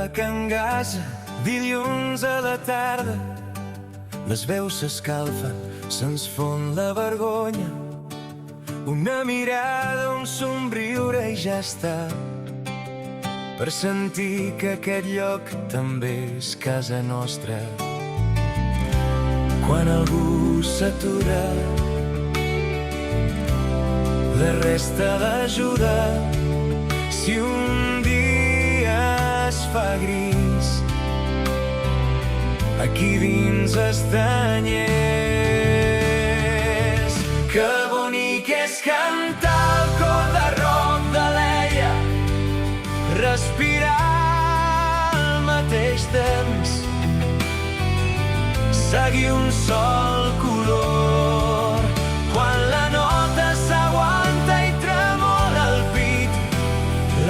a Can Gasa, dilluns a la tarda. Les veus s'escalfen, se'ns fon la vergonya. Una mirada, un somriure i ja està. Per sentir que aquest lloc també és casa nostra. Quan algú s'atura, de resta d'ajuda. Si un dia es fa gris, aquí dins estanyers. Que bonic és cantar el cor de rock de l'Eia, respirar al mateix temps, seguir un sol color. Quan la nota s'aguanta i tremola el pit,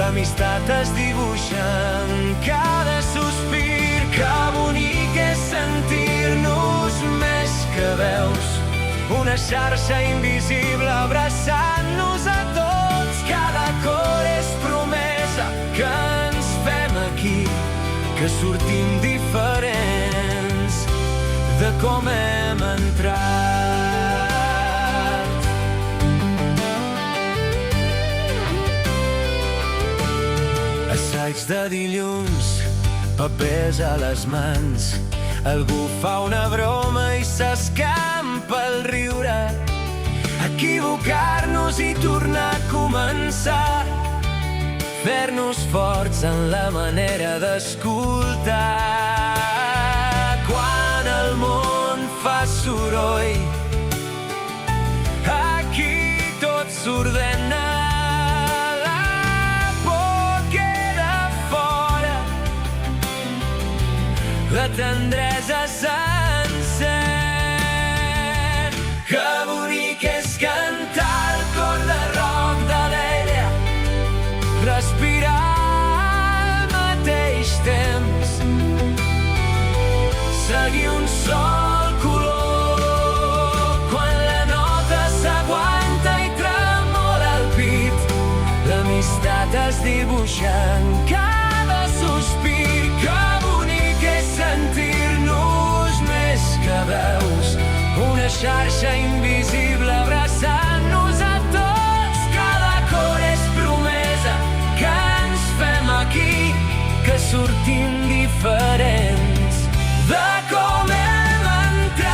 l'amistat es dibuixa en cada sospir. Que bonic és sentir-nos més que veus, una xarxa invisible abraçant-nos a tots. Cada cor és promesa que ens fem aquí, que sortim diferents de com hem entrat. Assaig de dilluns, papers a les mans. Algú fa una broma i s'escampa el riure. Equivocar-nos i tornar a començar, fer-nos forts en la manera d'escoltar. Quan el món fa soroll, aquí tot s'ordena. La por queda fora, la tendresa s'encén. Que bonic és cantar el cor de rock de l'Eia, respirar al mateix temps, seguir un sol color. Quan la nota s'aguanta i tremola el pit, l'amistat es dibuixa en cada sospir. Que bonic és sentir-nos més que veus, una xarxa invisible abraçant-nos a tots. Cada cor és promesa que ens fem aquí, que sortim diferents de com hem entrat.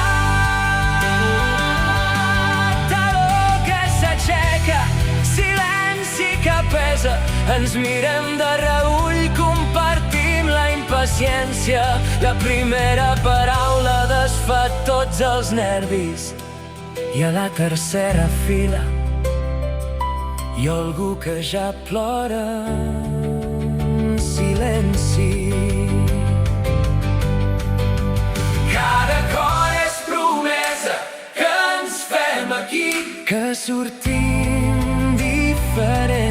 Taló que s'aixeca, silenci que pesa, ens mirem de reull, compartim la impaciència. La primera paraula desfà tots els nervis, i a la tercera fila hi ha algú que ja plora en silenci. Cada cor és promesa que ens fem aquí, que sortim diferents